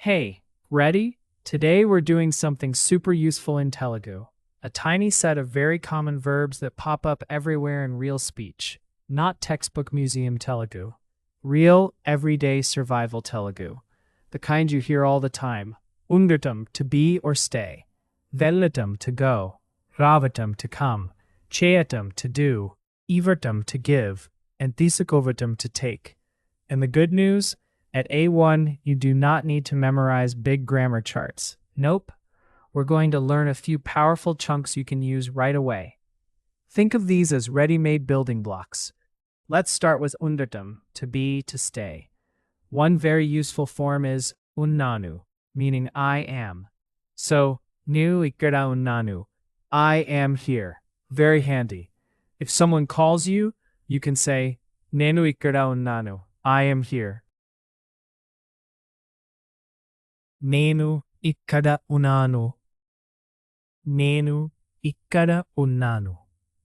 Hey, ready? Today we're doing something super useful in Telugu. A tiny set of very common verbs that pop up everywhere in real speech. Not textbook museum Telugu. Real, everyday survival Telugu. The kind you hear all the time. Undatam, to be or stay. Vellatam, to go. Ravatam, to come. Cheyatam, to do. Ivartam, to give. And Thisakovatam, to take. And the good news? At A1, you do not need to memorize big grammar charts. Nope. We're going to learn a few powerful chunks you can use right away. Think of these as ready-made building blocks. Let's start with undatam, to be, to stay. One very useful form is unnanu, meaning I am. So, nu ikkada unnanu, I am here. Very handy. If someone calls you, you can say, nenu ikkada unnanu, I am here. Nenu ikkada unnanu. Nenu ikkada unnanu.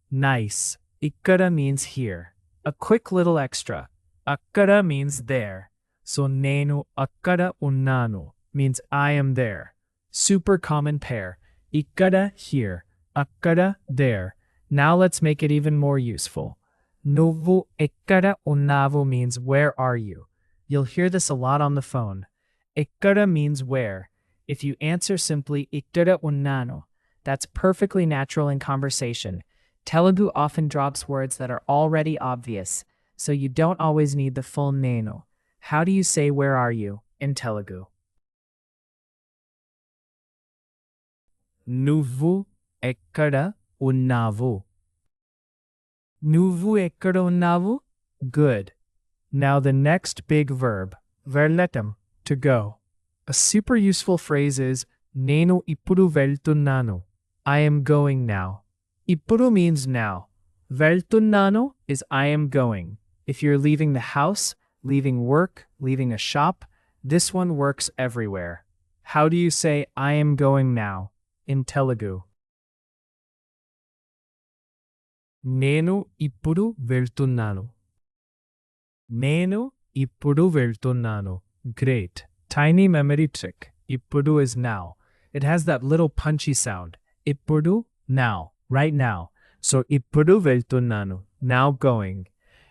Nice. Ikkada means here. A quick little extra. Akkada means there. So nenu akkada unnanu means I am there. Super common pair. Ikkada here. Akkada there. Now let's make it even more useful. Nuvu ekkada unnavu means where are you? You'll hear this a lot on the phone. Ikkada means where. If you answer simply ikkada unnanu, that's perfectly natural in conversation. Telugu often drops words that are already obvious, so you don't always need the full nenu. How do you say where are you in Telugu? Nuvu ekkada unnavu. Nuvu ekkada unnavu? Good. Now the next big verb, verletam, to go. A super useful phrase is nenu ippudu veltunnanu. I am going now. Ippudu means now. Veltunnanu is I am going. If you're leaving the house, leaving work, leaving a shop, this one works everywhere. How do you say I am going now in Telugu? Nenu ippudu veltunnanu. Nenu ippudu veltunnanu. Great. Tiny memory trick. Ippudu is now. It has that little punchy sound. Ippudu, now, right now. So ippudu veltunnanu, now going.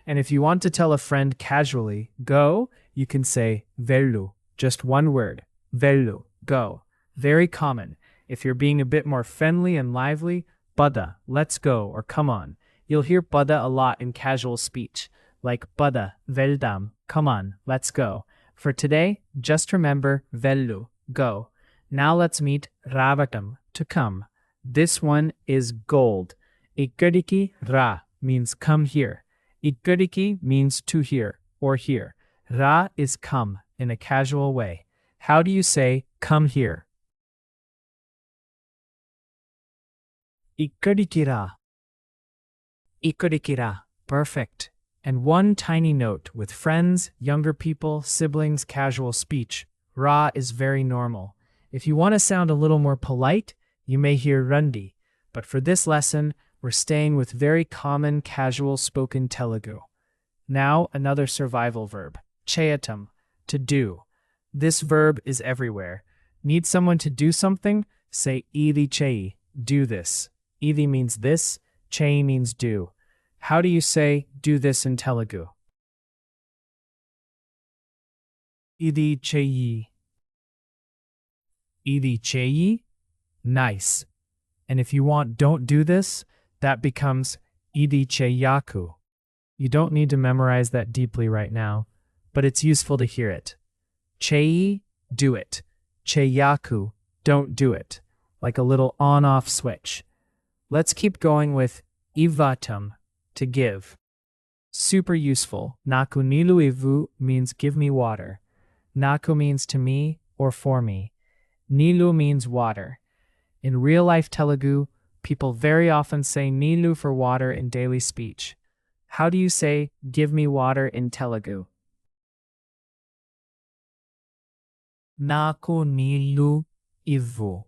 And if you want to tell a friend casually, go, you can say vellu, just one word. Vellu, go. Very common. If you're being a bit more friendly and lively, pada, let's go, or come on. You'll hear pada a lot in casual speech, like pada, veldam, come on, let's go. For today, just remember vellu, go. Now let's meet ravatam, to come. This one is gold. Ikkadiki ra means come here. Ikkadiki means to here or here. Ra is come in a casual way. How do you say come here? Ikkadiki ra. Ikkadiki ra. Perfect. And one tiny note with friends, younger people, siblings, casual speech. Ra is very normal. If you want to sound a little more polite, you may hear rundi, but for this lesson, we're staying with very common casual spoken Telugu. Now, another survival verb, cheyatam, to do. This verb is everywhere. Need someone to do something? Say idi cheyi, do this. Idi means this, cheyi means do. How do you say do this in Telugu? Idi cheyi. Idi cheyi? Nice. And if you want don't do this, that becomes idi cheyaku. You don't need to memorize that deeply right now, but it's useful to hear it. Cheyi, do it. Cheyaku, don't do it. Like a little on-off switch. Let's keep going with ivatam, to give. Super useful. Naku nilu ivu means give me water. Naku means to me or for me. Nilu means water. In real-life Telugu, people very often say nilu for water in daily speech. How do you say give me water in Telugu? Naku nilu ivu.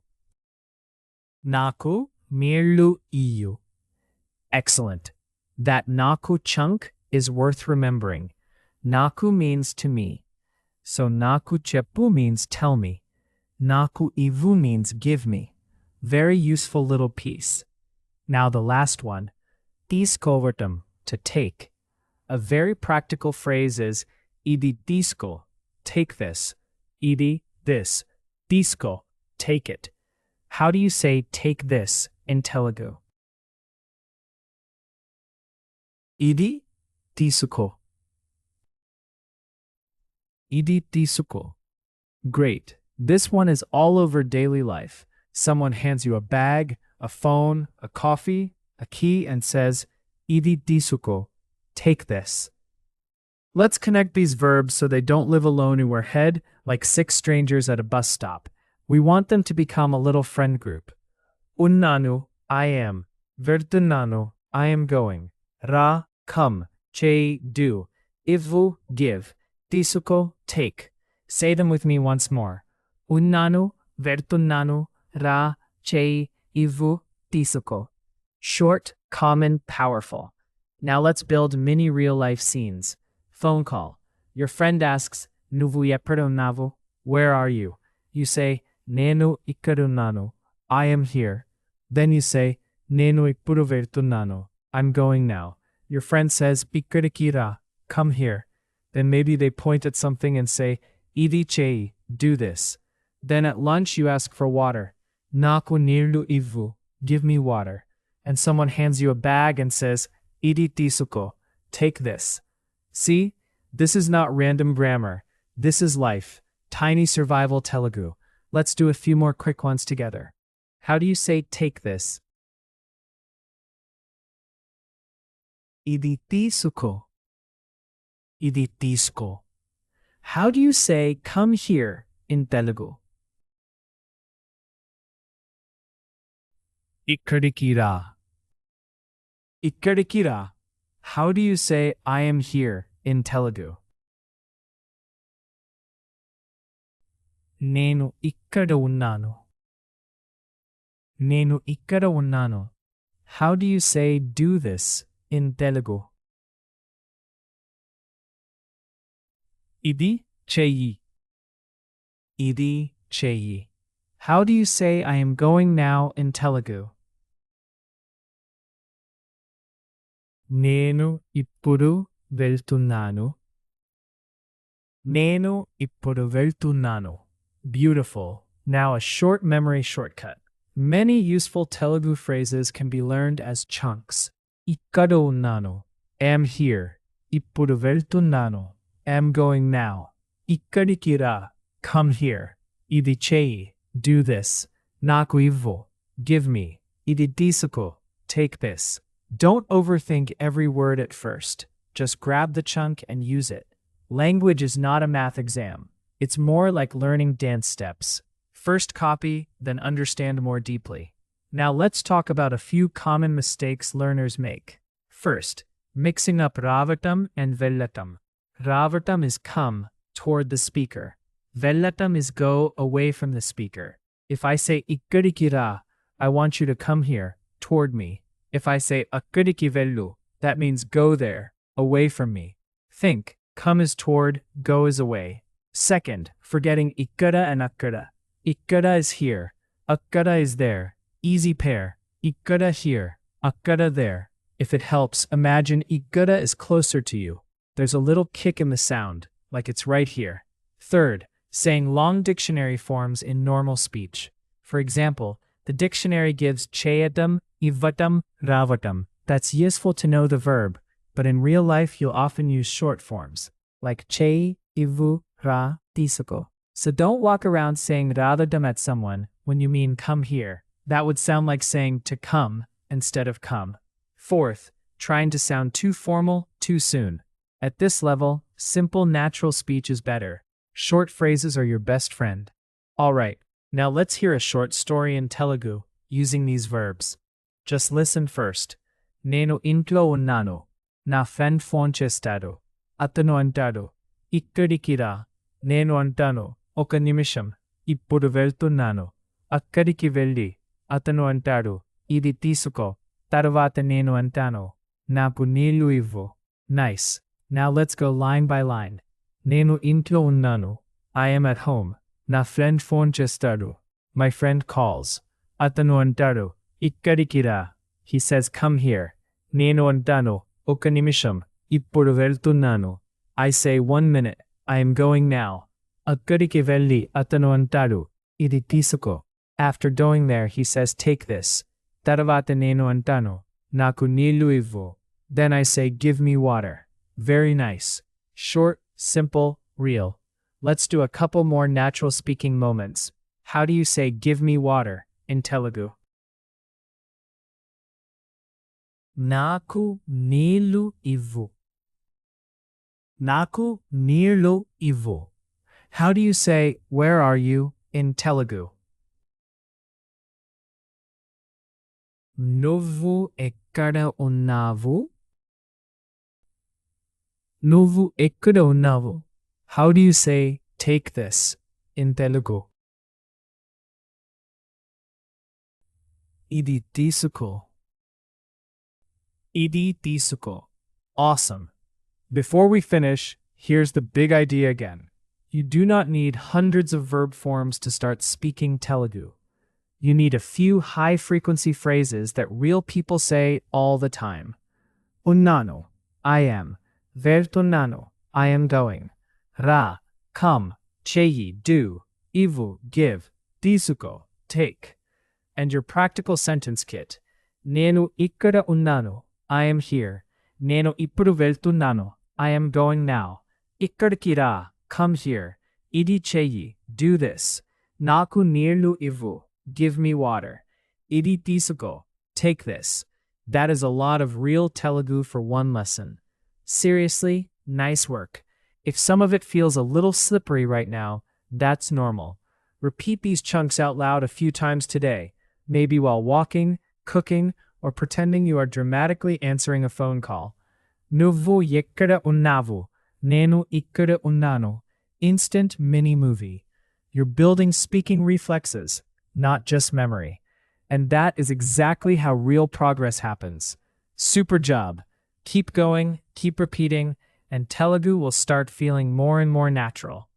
Naku nilu iyu. Excellent. That naku chunk is worth remembering. Naku means to me. So naku చెప్పు means tell me. Naku ivu means give me. Very useful little piece. Now the last one. తీసుకోవటం, to take. A very practical phrase is idi తీసుకో, take this. Idi, this. తీసుకో, take it. How do you say take this in Telugu? Idi తీసుకో. Idi తీసుకో. Great. This one is all over daily life. Someone hands you a bag, a phone, a coffee, a key, and says, Idi తీసుకో, take this. Let's connect these verbs so they don't live alone in our head like six strangers at a bus stop. We want them to become a little friend group. Unnanu, I am. Vertunnanu, I am going. Ra, come. Che, do. Ivu, give. Tisuko, take. Say them with me once more. Unnanu, vertunnanu, ra, che, ivu, tisuko. Short, common, powerful. Now let's build mini real-life scenes. Phone call. Your friend asks, Nuvu eppedunnavo? Where are you? You say, Nenu ikkadunnanu. I am here. Then you say, Nenu ippudu vertunnanu. I'm going now. Your friend says, Ikkadiki ra. Come here. Then maybe they point at something and say, Idi chei, do this. Then at lunch you ask for water. Naku nirlu ivu. Give me water. And someone hands you a bag and says, Idi tisuko, take this. See, this is not random grammar. This is life. Tiny survival Telugu. Let's do a few more quick ones together. How do you say take this? Idi tisuko. Idi tisuko. How do you say come here in Telugu? Ikkadiki ra. Ikkadiki ra. How do you say I am here in Telugu? Nenu ikkada unnanu. Nenu ikkada unnanu. How do you say do this in Telugu? Idi cheyi. Idi cheyi. How do you say I am going now in Telugu? Nenu ippudu వెళ్తున్నాను. Nenu ippudu వెళ్తున్నాను. Beautiful. Now a short memory shortcut. Many useful Telugu phrases can be learned as chunks. Ikkada unnanu. Am here. Ippudu వెళ్తున్నాను. Am going now. Ikkadiki ra. Come here. Idi cheyi. Do this. Naku ivvu. Give me. Idi tisuko. Take this. Don't overthink every word at first. Just grab the chunk and use it. Language is not a math exam. It's more like learning dance steps. First copy, then understand more deeply. Now let's talk about a few common mistakes learners make. First, mixing up ravatam and vellatam. Ravatam is come, toward the speaker. Vellatam is go, away from the speaker. If I say ikkadiki ra, I want you to come here, toward me. If I say akkadiki vellu, that means go there, away from me. Think, come is toward, go is away. Second, forgetting ikkada and akkada. Ikkada is here, akkada is there. Easy pair. Ikkada here, akkada there. If it helps, imagine ikkada is closer to you. There's a little kick in the sound, like it's right here. Third, saying long dictionary forms in normal speech. For example, the dictionary gives cheyatam, ivatam, ravatam. That's useful to know the verb, but in real life you'll often use short forms, like chei, ivu, ra, tisuko. So don't walk around saying radadam at someone when you mean come here. That would sound like saying to come instead of come. Fourth, trying to sound too formal too soon. At this level, simple natural speech is better. Short phrases are your best friend. Alright, now let's hear a short story in Telugu using these verbs. Just listen first. Nenu intlo unnanu. Na friend phone chestadu. Atanu antadu. Ikkadiki ra. Nenu antanu. Oka nimisham. Ippudu వెళ్తున్నాను. అక్కడికి వెళ్ళి. అతను అంటాడు. ఇది తీసుకో. తర్వాత నేను అంటాను. నాకు నీళ్లు ఇవ్వు. Nice. Now let's go line by line. నేను ఇంట్లో ఉన్నాను. I am at home. నా ఫ్రెండ్ ఫోన్ చేస్తాడు. My friend calls. అతను అంటాడు, ఇక్కడికి రా. He says come here. నేను అంటాను, ఒక నిమిషం. ఇప్పుడు వెళ్తున్నాను. I say 1 minute. I am going now. అక్కడికి వెళ్ళి అతను అంటాడు, ఇది తీసుకో. After going there, he says take this. తర్వాత నేను అంటాను, నాకు నీళ్లు ఇవ్వు. Then I say give me water. Very nice. Short, simple, real. Let's do a couple more natural speaking moments. How do you say give me water in Telugu? Naku నీళ్లు ఇవ్వు. Naku నీళ్లు ఇవ్వు. How do you say where are you in Telugu? నువ్వు ఎక్కడ ఉన్నావు? నువ్వు ఎక్కడ ఉన్నావు? How do you say take this in Telugu? ఇది తీసుకో. ఇది తీసుకో. Awesome. Before we finish, here's the big idea again. You do not need hundreds of verb forms to start speaking Telugu. You need a few high-frequency phrases that real people say all the time. Unnanu, I am. Vertunnanu, I am going. Ra, come. Cheyi, do. Ivu, give. Tisuko, take. And your practical sentence kit. Nenu ikkada unnanu, I am here. Nenu ippudu veltunnanu, I am going now. Ikkadiki ra, come here. Idi cheyi, do this. Naku neerlu ivu, give me water. Idi tisuko, take this. That is a lot of real Telugu for one lesson. Seriously, nice work. If some of it feels a little slippery right now, that's normal. Repeat these chunks out loud a few times today, maybe while walking, cooking, or pretending you are dramatically answering a phone call. Nuvu ekkada unnavu, nenu ikkada unnanu. Instant mini movie. You're building speaking reflexes, not just memory. And that is exactly how real progress happens. Super job. Keep going, keep repeating, and Telugu will start feeling more and more natural.